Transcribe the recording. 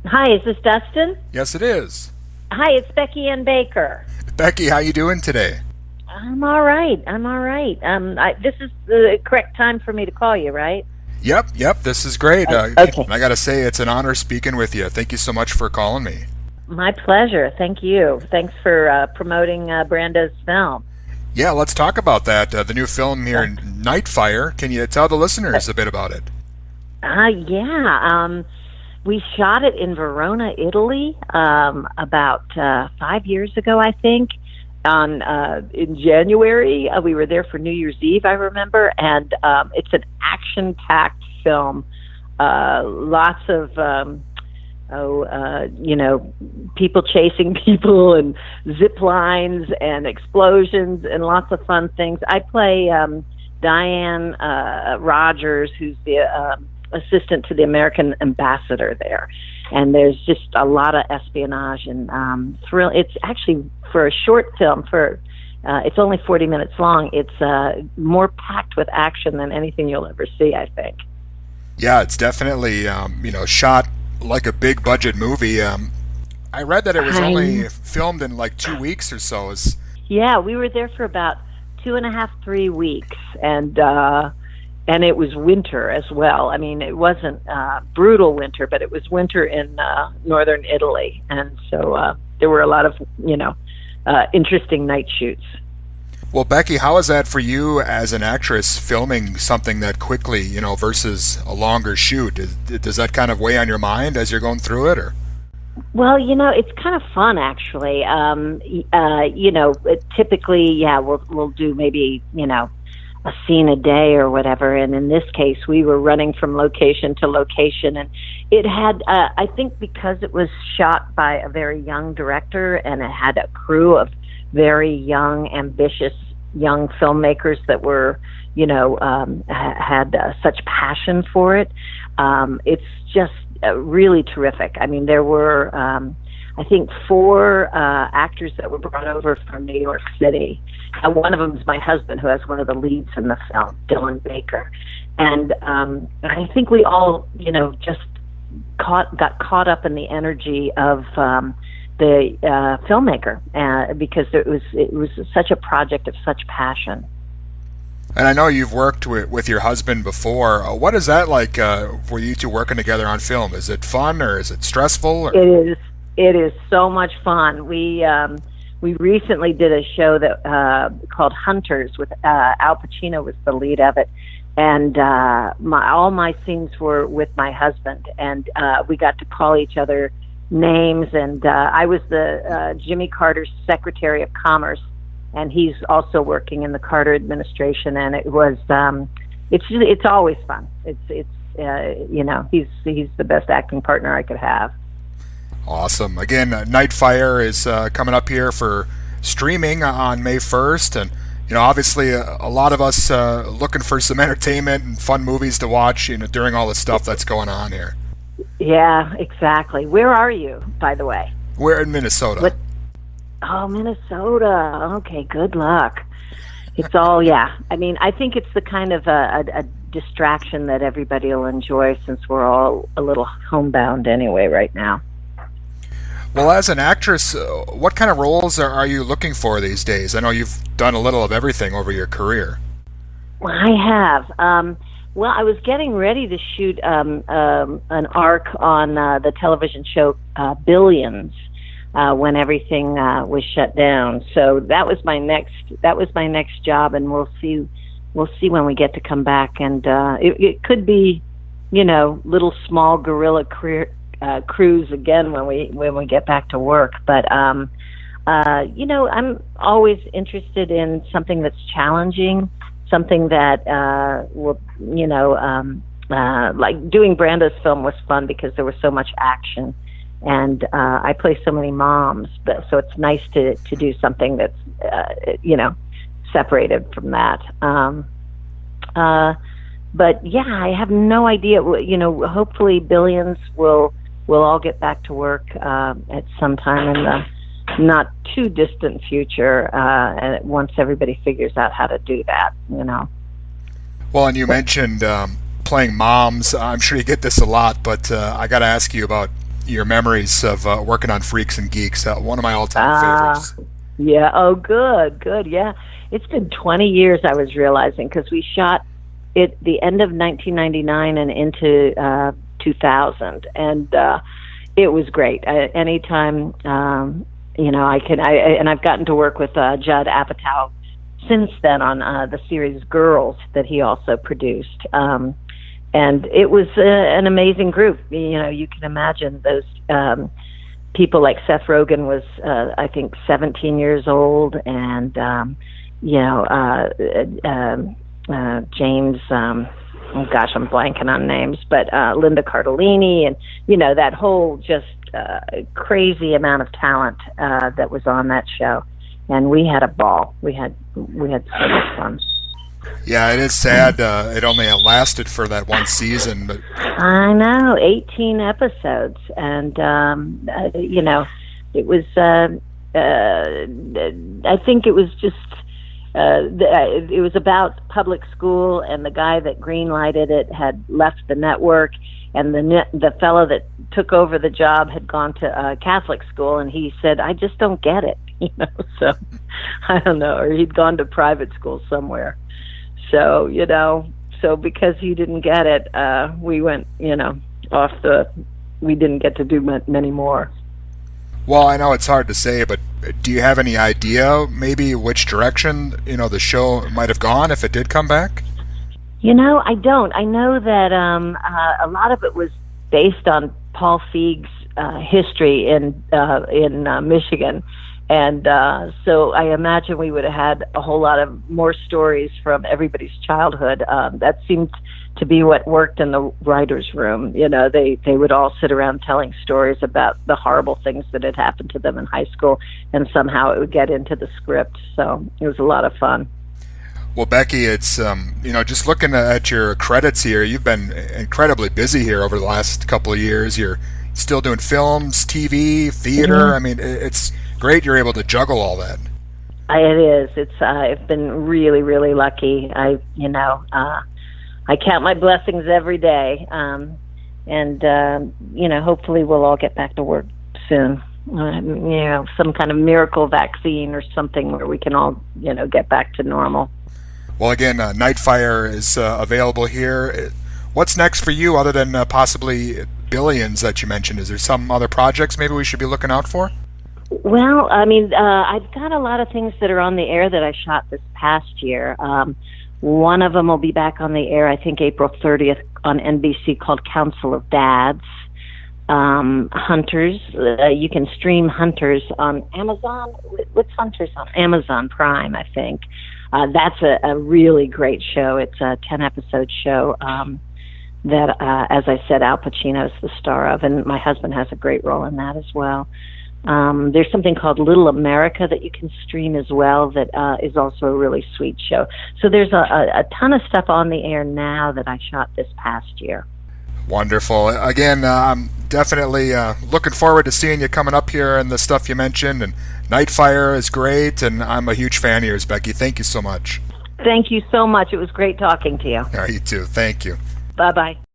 Hi, is this Dustin? Yes, it is. Hi, it's Becky and Baker. Becky, how you doing today? I'm all right. I'm all right. This is the correct time for me to call you, right? Yep, this is great. Okay. I gotta say, it's an honor speaking with you. Thank you so much for calling me. My pleasure. Thank you. Thanks for promoting Brando's film. Yeah, let's talk about that. The new film here, Nightfire. Can you tell the listeners a bit about it? Yeah. We shot it in Verona, Italy, about 5 years ago, I think. In January, we were there for New Year's Eve, I remember, and it's an action-packed film. Lots of people chasing people and zip lines and explosions and lots of fun things. I play Diane Rogers, who's the assistant to the American ambassador there. And there's just a lot of espionage and thrill. It's actually, for a short film, it's only 40 minutes long. It's more packed with action than anything you'll ever see, I think. Yeah, it's definitely shot like a big budget movie. I read that it was only filmed in like 2 weeks or so. Yeah, we were there for about 2.5, 3 weeks, and it was winter as well. I mean, it wasn't brutal winter, but it was winter in northern Italy, and so there were a lot of interesting night shoots. Well, Becky, how is that for you as an actress filming something that quickly, versus a longer shoot? Does that kind of weigh on your mind as you're going through it, or? Well, it's kind of fun, actually. Typically, yeah, we'll do maybe, a scene a day or whatever. And in this case, we were running from location to location. And it had, I think because it was shot by a very young director and it had a crew of very young, ambitious young filmmakers that were, had such passion for it. It's just really terrific. I mean, there were, I think, 4 actors that were brought over from New York City. One of them is my husband, who has one of the leads in the film, Dylan Baker. And I think we all, just got caught up in the energy of the filmmaker because it was such a project of such passion. And I know you've worked with your husband before. What is that like for you two working together on film? Is it fun or is it stressful? Or? It is so much fun. We recently did a show that called Hunters with Al Pacino was the lead of it, and all my scenes were with my husband, and we got to call each other names. And I was the Jimmy Carter's Secretary of Commerce, and he's also working in the Carter administration. And it was it's always fun. It's he's the best acting partner I could have. Awesome. Again, Nightfire is coming up here for streaming on May 1st. And, obviously a lot of us looking for some entertainment and fun movies to watch, during all the stuff that's going on here. Yeah, exactly. Where are you, by the way? We're in Minnesota. Oh, Minnesota. Okay, good luck. It's all, yeah. I mean, I think it's the kind of a distraction that everybody will enjoy since we're all a little homebound anyway right now. Well, as an actress, what kind of roles are you looking for these days? I know you've done a little of everything over your career. Well, I have. I was getting ready to shoot an arc on the television show Billions when everything was shut down. So that was my next job, and we'll see when we get to come back. And it could be, little small guerrilla crews again when we get back to work. But I'm always interested in something that's challenging, something that will, like doing Brando's film was fun because there was so much action, and I play so many moms. So it's nice to do something that's separated from that. But yeah, I have no idea. Hopefully Billions will all get back to work at some time in the not too distant future, once everybody figures out how to do that. Well, and you mentioned playing moms. I'm sure you get this a lot, but I got to ask you about your memories of working on Freaks and Geeks. One of my all-time favorites. Yeah. Oh, good. Yeah. It's been 20 years, I was realizing, because we shot it the end of 1999 and into 2000. And it was great. Anytime, and I've gotten to work with Judd Apatow since then on the series Girls that he also produced. And it was an amazing group. You can imagine those people like Seth Rogen was, I think, 17 years old, and James. Oh gosh, I'm blanking on names, but Linda Cardellini, and that whole just crazy amount of talent that was on that show, and we had a ball. We had so much fun. Yeah, it is sad. It only lasted for that one season, but I know 18 episodes, and it was. I think it was just. It was about public school, and the guy that greenlighted it had left the network, and the fellow that took over the job had gone to Catholic school, and he said, "I just don't get it," So I don't know, or he'd gone to private school somewhere. So so because he didn't get it, we went off we didn't get to do many more. Well, I know it's hard to say, but do you have any idea maybe which direction, the show might have gone if it did come back? I don't. I know that a lot of it was based on Paul Feig's history in Michigan. And so I imagine we would have had a whole lot of more stories from everybody's childhood. That seemed to be what worked in the writer's room. They would all sit around telling stories about the horrible things that had happened to them in high school, and somehow it would get into the script. So it was a lot of fun. Well, Becky, it's, just looking at your credits here, you've been incredibly busy here over the last couple of years. You're still doing films, TV, theater. Mm-hmm. I mean, it's great you're able to juggle all that. It is. It's I've been really, really lucky. I count my blessings every day, and hopefully we'll all get back to work soon. Some kind of miracle vaccine or something where we can all get back to normal. Well, again, Nightfire is available here. What's next for you other than possibly Billions that you mentioned? Is there some other projects maybe we should be looking out for? Well, I mean, I've got a lot of things that are on the air that I shot this past year. One of them will be back on the air, I think, April 30th on NBC, called Council of Dads. Hunters, you can stream Hunters on Amazon. What's Hunters on? Amazon Prime, I think. That's a really great show. It's a 10-episode show that, as I said, Al Pacino is the star of, and my husband has a great role in that as well. There's something called Little America that you can stream as well that is also a really sweet show. So there's a ton of stuff on the air now that I shot this past year. Wonderful. Again, I'm definitely looking forward to seeing you coming up here and the stuff you mentioned. And Nightfire is great, and I'm a huge fan of yours, Becky. Thank you so much. Thank you so much. It was great talking to you. All right, you too. Thank you. Bye-bye.